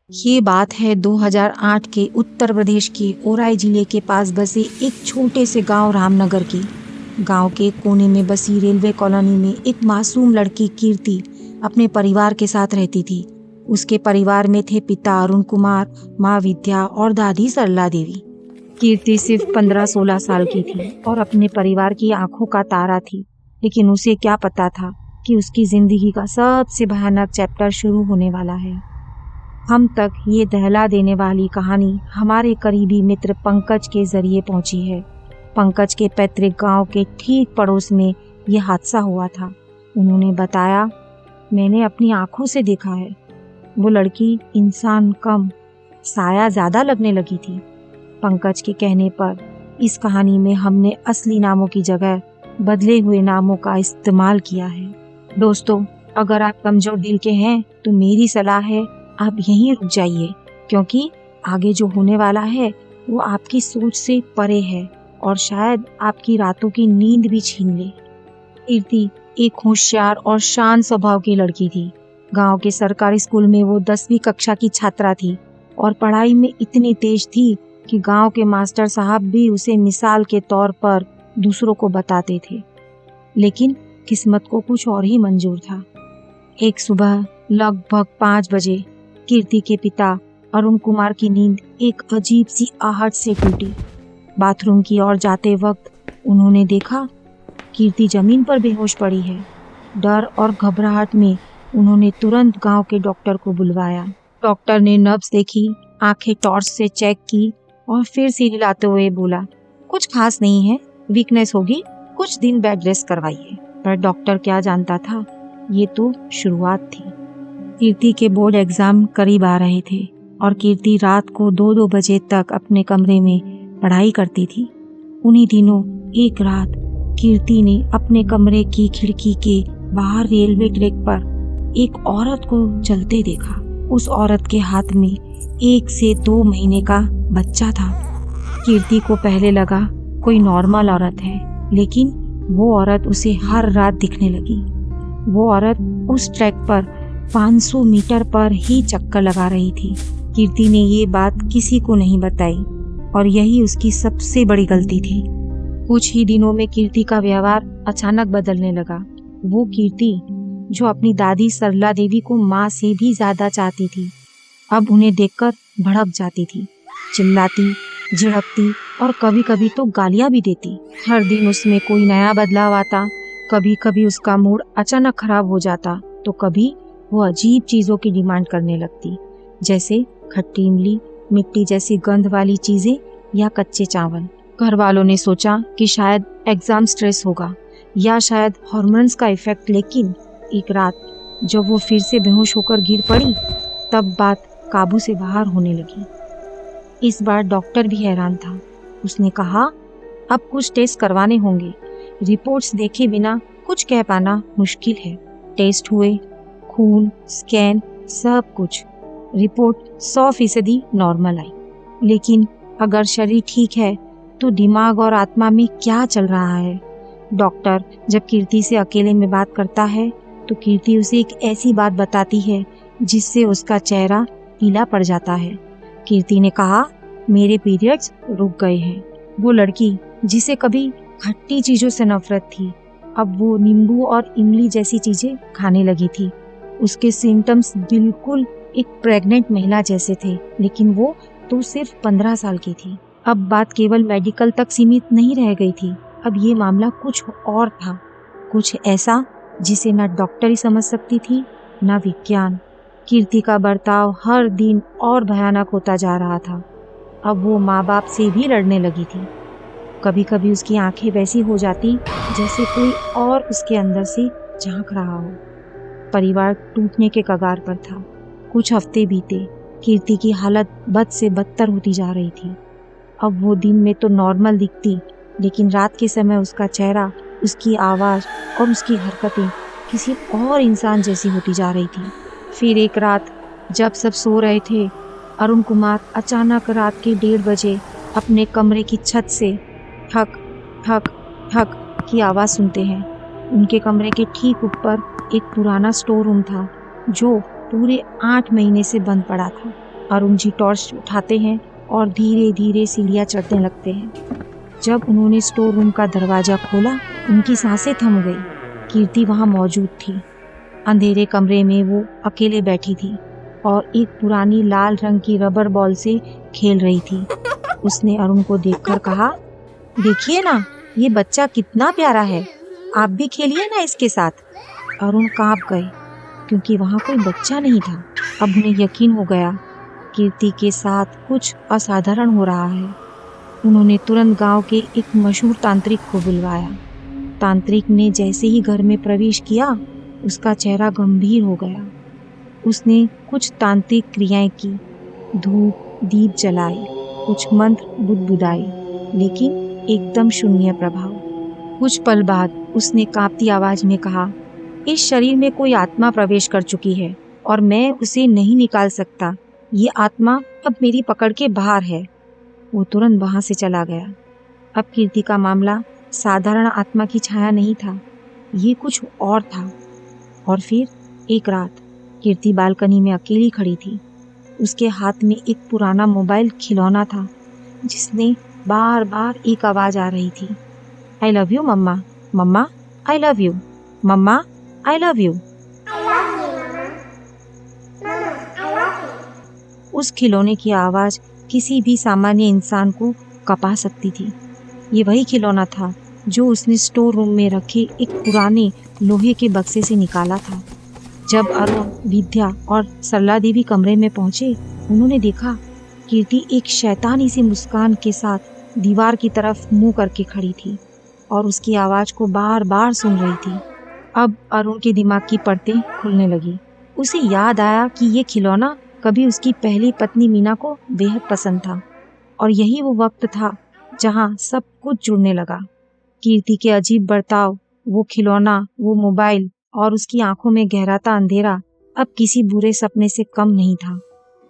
ये बात है 2008 के उत्तर प्रदेश के ओराई जिले के पास बसे एक छोटे से गांव रामनगर की। गांव के कोने में बसी रेलवे कॉलोनी में एक मासूम लड़की कीर्ति अपने परिवार के साथ रहती थी। उसके परिवार में थे पिता अरुण कुमार, माँ विद्या और दादी सरला देवी। कीर्ति सिर्फ 15-16 साल की थी और अपने परिवार की आंखों का तारा थी, लेकिन उसे क्या पता था कि उसकी जिंदगी का सबसे भयानक चैप्टर शुरू होने वाला है। हम तक ये दहला देने वाली कहानी हमारे करीबी मित्र पंकज के जरिए पहुंची है। पंकज के पैतृक गांव के ठीक पड़ोस में ये हादसा हुआ था। उन्होंने बताया, मैंने अपनी आंखों से देखा है। वो लड़की इंसान कम, साया ज्यादा लगने लगी थी। पंकज के कहने पर इस कहानी में हमने असली नामों की जगह बदले हुए नामों का इस्तेमाल किया है। दोस्तों, अगर आप कमजोर दिल के हैं तो मेरी सलाह है आप यहीं रुक जाइए, क्योंकि आगे जो होने वाला है वो आपकी सोच से परे है और शायद आपकी रातों की नींद भी छीन ले। कीर्ति एक होशियार और शांत स्वभाव की लड़की थी। गांव के सरकारी स्कूल में वो 10वीं कक्षा की छात्रा थी और पढ़ाई में इतनी तेज थी कि गांव के मास्टर साहब भी उसे मिसाल के तौर पर दूसरों को बताते थे। लेकिन किस्मत को कुछ और ही मंजूर था। एक सुबह लगभग 5 बजे कीर्ति के पिता अरुण कुमार की नींद एक अजीब सी आहट से टूटी। बाथरूम की ओर जाते वक्त उन्होंने देखा कीर्ति जमीन पर बेहोश पड़ी है। डर और घबराहट में उन्होंने तुरंत गांव के डॉक्टर को बुलवाया। डॉक्टर ने नब्ज देखी, आंखें टॉर्च से चेक की और फिर सिर हिलाते हुए बोला, कुछ खास नहीं है, वीकनेस होगी, कुछ दिन बेड रेस्ट करवाइए। पर डॉक्टर क्या जानता था, ये तो शुरुआत थी। कीर्ति के बोर्ड एग्जाम करीब आ रहे थे और कीर्ति रात को 2-2 बजे तक अपने कमरे में पढ़ाई करती थी। उन्हीं दिनों एक रात कीर्ति ने अपने कमरे की खिड़की के बाहर रेलवे ट्रैक पर एक औरत को चलते देखा। उस औरत के हाथ में 1 से 2 महीने का बच्चा था। कीर्ति को पहले लगा कोई नॉर्मल औरत है, लेकिन वो औरत उसे हर रात दिखने लगी। वो औरत उस ट्रैक पर 500 मीटर पर ही चक्कर लगा रही थी। कीर्ति ने ये बात किसी को नहीं बताई और यही उसकी सबसे बड़ी गलती थी। कुछ ही दिनों में कीर्ति का व्यवहार अचानक बदलने लगा। वो कीर्ति जो अपनी दादी सरला देवी को माँ से भी ज्यादा चाहती थी, अब उन्हें देखकर भड़क जाती थी, चिल्लाती, झिड़कती और कभी कभी तो गालियां भी देती। हर दिन उसमें कोई नया बदलाव आता। कभी कभी उसका मूड अचानक खराब हो जाता तो कभी वो अजीब चीजों की डिमांड करने लगती, जैसे खट्टी इमली, मिट्टी जैसी गंध वाली चीजें या कच्चे चावल। घर वालों ने सोचा कि शायद एग्जाम स्ट्रेस होगा या शायद हार्मोन्स का इफेक्ट, लेकिन एक रात जब वो फिर से बेहोश होकर गिर पड़ी तब बात काबू से बाहर होने लगी। इस बार डॉक्टर भी हैरान था। उसने कहा, अब कुछ टेस्ट करवाने होंगे, रिपोर्ट्स देखे बिना कुछ कह पाना मुश्किल है। टेस्ट हुए, खून, स्कैन, सब कुछ। रिपोर्ट 100% नॉर्मल आई। लेकिन अगर शरीर ठीक है तो दिमाग और आत्मा में क्या चल रहा है? डॉक्टर जब कीर्ति से अकेले में बात करता है तो कीर्ति उसे एक ऐसी बात बताती है जिससे उसका चेहरा पीला पड़ जाता है। कीर्ति ने कहा, मेरे पीरियड्स रुक गए हैं। वो लड़की जिसे कभी खट्टी चीजों से नफरत थी, अब वो नींबू और इमली जैसी चीजें खाने लगी थी। उसके सिम्टम्स बिल्कुल एक प्रेग्नेंट महिला जैसे थे, लेकिन वो तो सिर्फ 15 साल की थी। अब बात केवल मेडिकल तक सीमित नहीं रह गई थी। अब ये मामला कुछ और था, कुछ ऐसा जिसे न डॉक्टर ही समझ सकती थी न विज्ञान। कीर्ति का बर्ताव हर दिन और भयानक होता जा रहा था। अब वो माँ बाप से भी लड़ने लगी थी। कभी कभी उसकी आंखें वैसी हो जाती जैसे कोई और उसके अंदर से झांक रहा हो। परिवार टूटने के कगार पर था। कुछ हफ्ते बीते, कीर्ति की हालत बद से बदतर होती जा रही थी। अब वो दिन में तो नॉर्मल दिखती, लेकिन रात के समय उसका चेहरा, उसकी आवाज़ और उसकी हरकतें किसी और इंसान जैसी होती जा रही थी। फिर एक रात जब सब सो रहे थे, अरुण कुमार अचानक रात के 1:30 बजे अपने कमरे की छत से ठक ठक ठक की आवाज़ सुनते हैं। उनके कमरे के ठीक ऊपर एक पुराना स्टोर रूम था जो पूरे 8 महीने से बंद पड़ा था। अरुण जी टॉर्च उठाते हैं और धीरे धीरे सीढ़ियाँ चढ़ने लगते हैं। जब उन्होंने स्टोर रूम का दरवाजा खोला, उनकी सांसें थम गई। कीर्ति वहाँ मौजूद थी। अंधेरे कमरे में वो अकेले बैठी थी और एक पुरानी लाल रंग की रबर बॉल से खेल रही थी। उसने अरुण को देखकर कहा, देखिए ना, ये बच्चा कितना प्यारा है, आप भी खेलिए ना इसके साथ। अरुण कांप गए क्योंकि वहाँ कोई बच्चा नहीं था। अब उन्हें यकीन हो गया, कीर्ति के साथ कुछ असाधारण हो रहा है। उन्होंने तुरंत गांव के एक मशहूर तांत्रिक को बुलवाया। तांत्रिक ने जैसे ही घर में प्रवेश किया, उसका चेहरा गंभीर हो गया। उसने कुछ तांत्रिक क्रियाएं की, धूप दीप जलाए, कुछ मंत्र बुदबुदाए, लेकिन एकदम शून्य प्रभाव। कुछ पल बाद उसने कांपती आवाज में कहा, इस शरीर में कोई आत्मा प्रवेश कर चुकी है और मैं उसे नहीं निकाल सकता। ये आत्मा अब मेरी पकड़ के बाहर है। वो तुरंत वहां से चला गया। अब कीर्ति का मामला साधारण आत्मा की छाया नहीं था, ये कुछ और था। और फिर एक रात कीर्ति बालकनी में अकेली खड़ी थी। उसके हाथ में एक पुराना मोबाइल खिलौना था, जिसने बार बार एक आवाज आ रही थी, I love you mama, mama I love you, mama I love you. उस खिलौने की आवाज किसी भी सामान्य इंसान को कपा सकती थी। ये वही खिलौना था जो उसने स्टोर रूम में रखे एक पुराने लोहे के बक्से से निकाला था। जब अरुण, विद्या और सरला देवी कमरे में पहुंचे, उन्होंने देखा कीर्ति एक शैतानी सी मुस्कान के साथ दीवार की तरफ मुंह करके खड़ी थी और उसकी आवाज को बार बार सुन रही थी। अब अरुण के दिमाग की परतें खुलने लगी। उसे याद आया कि ये खिलौना कभी उसकी पहली पत्नी मीना को बेहद पसंद था और यही वो वक्त था जहां सब कुछ जुड़ने लगा। कीर्ति के अजीब बर्ताव, वो खिलौना, वो मोबाइल और उसकी आंखों में गहराता अंधेरा अब किसी बुरे सपने से कम नहीं था।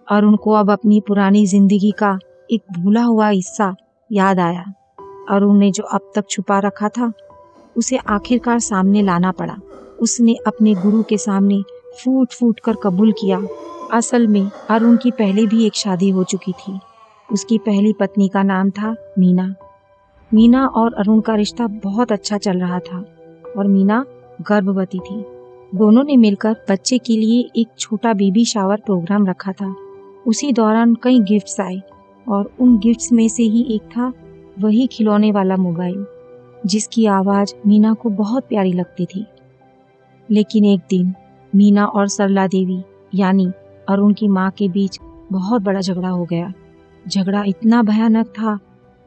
अरुण को अब अपनी पुरानी जिंदगी का एक भूला हुआ हिस्सा याद आया। अरुण ने जो अब तक छुपा रखा था, उसे आखिरकार सामने लाना पड़ा। उसने अपने गुरु के सामने फूट फूट कर कबूल किया। असल में अरुण की पहले भी एक शादी हो चुकी थी। उसकी पहली पत्नी का नाम था मीना। मीना और अरुण का रिश्ता बहुत अच्छा चल रहा था और मीना गर्भवती थी। दोनों ने मिलकर बच्चे के लिए एक छोटा बेबी शावर प्रोग्राम रखा था। उसी दौरान कई गिफ्ट्स आए और उन गिफ्ट्स में से ही एक था वही खिलौने वाला मोबाइल, जिसकी आवाज मीना को बहुत प्यारी लगती थी। लेकिन एक दिन मीना और सरला देवी यानी अरुण की माँ के बीच बहुत बड़ा झगड़ा हो गया। झगड़ा इतना भयानक था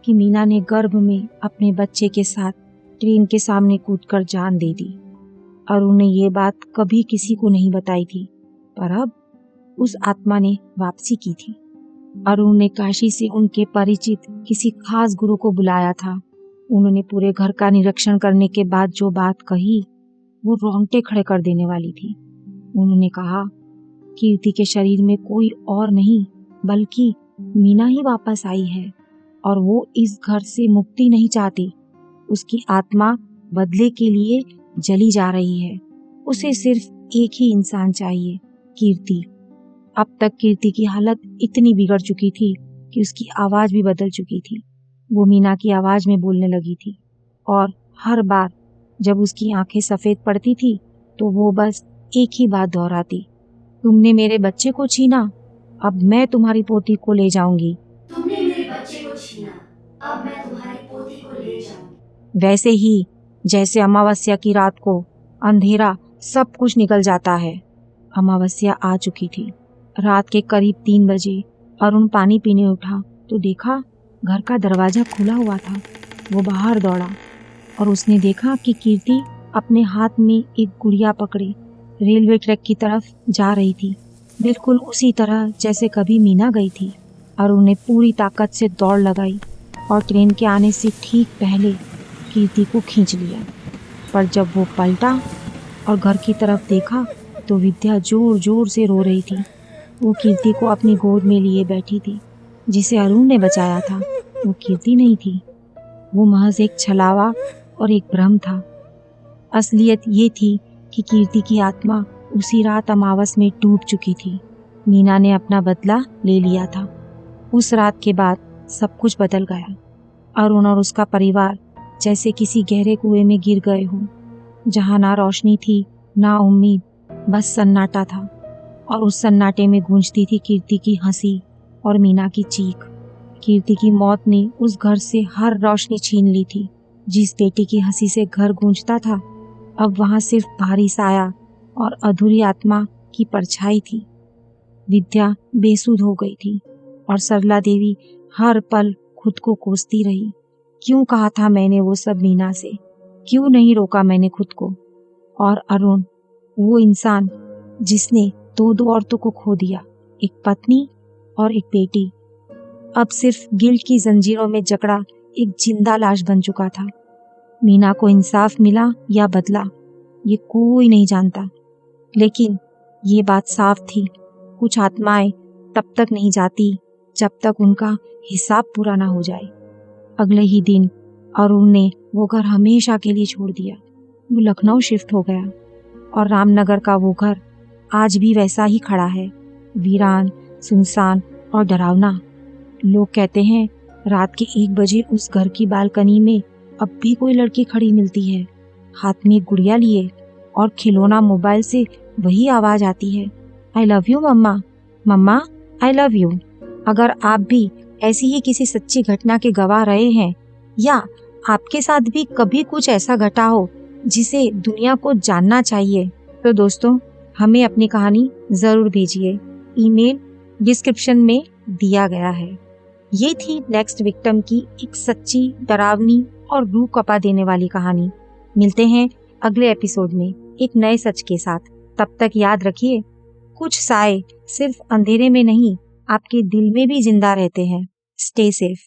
कि मीना ने गर्भ में अपने बच्चे के साथ ट्रेन के सामने कूदकर जान दे दी। अरुण ने ये बात कभी किसी को नहीं बताई थी, पर अब उस आत्मा ने वापसी की थी। अरुण ने काशी से उनके परिचित किसी खास गुरु को बुलाया था। उन्होंने पूरे घर का निरीक्षण करने के बाद जो बात कही, वो रोंगटे खड़े कर देने वाली थी। उन्होंने कहा, कीर्ति के शरीर में कोई और नहीं बल्कि मीना ही वापस आई है और वो इस घर से मुक्ति नहीं चाहती। उसकी आत्मा बदले के लिए जली जा रही है। उसे सिर्फ एक ही इंसान चाहिए, कीर्ति। अब तक कीर्ति की हालत इतनी बिगड़ चुकी थी कि उसकी आवाज भी बदल चुकी थी। वो मीना की आवाज में बोलने लगी थी और हर बार जब उसकी आंखें सफेद पड़ती थी तो वो बस एक ही बात दोहराती, तुमने मेरे बच्चे को छीना, अब मैं तुम्हारी पोती को ले जाऊंगी। तुमने मेरे बच्चे को छीना, अब मैं तुम्हारी पोती को ले जाऊंगी। वैसे ही जैसे अमावस्या की रात को अंधेरा सब कुछ निकल जाता है। अमावस्या आ चुकी थी। रात के करीब 3 बजे अरुण पानी पीने उठा तो देखा घर का दरवाजा खुला हुआ था। वो बाहर दौड़ा और उसने देखा कि कीर्ति अपने हाथ में एक गुड़िया पकड़े रेलवे ट्रैक की तरफ जा रही थी, बिल्कुल उसी तरह जैसे कभी मीना गई थी। अरुण ने पूरी ताकत से दौड़ लगाई और ट्रेन के आने से ठीक पहले कीर्ति को खींच लिया। पर जब वो पलटा और घर की तरफ देखा तो विद्या जोर जोर से रो रही थी। वो कीर्ति को अपनी गोद में लिए बैठी थी। जिसे अरुण ने बचाया था वो कीर्ति नहीं थी, वो महज एक छलावा और एक भ्रम था। असलियत ये थी कि कीर्ति की आत्मा उसी रात अमावस में डूब चुकी थी मीना ने अपना बदला ले लिया था। उस रात के बाद सब कुछ बदल गया। अरुण और उसका परिवार जैसे किसी गहरे कुएं में गिर गए हों, जहां ना रोशनी थी ना उम्मीद, बस सन्नाटा था। और उस सन्नाटे में गूंजती थी कीर्ति की हंसी और मीना की चीख। कीर्ति की मौत ने उस घर से हर रोशनी छीन ली थी। जिस बेटी की हंसी से घर गूंजता था, अब वहां सिर्फ भारी साया और अधूरी आत्मा की परछाई थी। विद्या बेसुध हो गई थी और सरला देवी हर पल खुद को कोसती रही। क्यों कहा था मैंने वो सब मीना से? क्यों नहीं रोका मैंने खुद को? और अरुण, वो इंसान जिसने दो औरतों को खो दिया, एक पत्नी और एक बेटी, अब सिर्फ गिल्ट की जंजीरों में जकड़ा एक जिंदा लाश बन चुका था। मीना को इंसाफ मिला या बदला, ये कोई नहीं जानता, लेकिन ये बात साफ थी, कुछ आत्माएं तब तक नहीं जाती जब तक उनका हिसाब पूरा ना हो जाए। अगले ही दिन अरुण ने वो घर हमेशा के लिए छोड़ दिया। वो लखनऊ शिफ्ट हो गया और रामनगर का वो घर आज भी वैसा ही खड़ा है, वीरान, सुनसान और डरावना। लोग कहते हैं रात के 1 बजे उस घर की बालकनी में अब भी कोई लड़की खड़ी मिलती है, हाथ में गुड़िया लिए, और खिलौना मोबाइल से वही आवाज आती है, I love you mama, mama I love you. अगर आप भी ऐसी ही किसी सच्ची घटना के गवाह रहे हैं, या आपके साथ भी कभी कुछ ऐसा घटा हो जिसे दुनिया को जानना चाहिए, तो दोस्तों हमें अपनी कहानी जरूर भेजिए। ईमेल डिस्क्रिप्शन में दिया गया है। ये थी नेक्स्ट विक्टिम की एक सच्ची, डरावनी और रूह कपा देने वाली कहानी। मिलते हैं अगले एपिसोड में एक नए सच के साथ। तब तक याद रखिए, कुछ साए सिर्फ अंधेरे में नहीं, आपके दिल में भी जिंदा रहते हैं। Stay safe.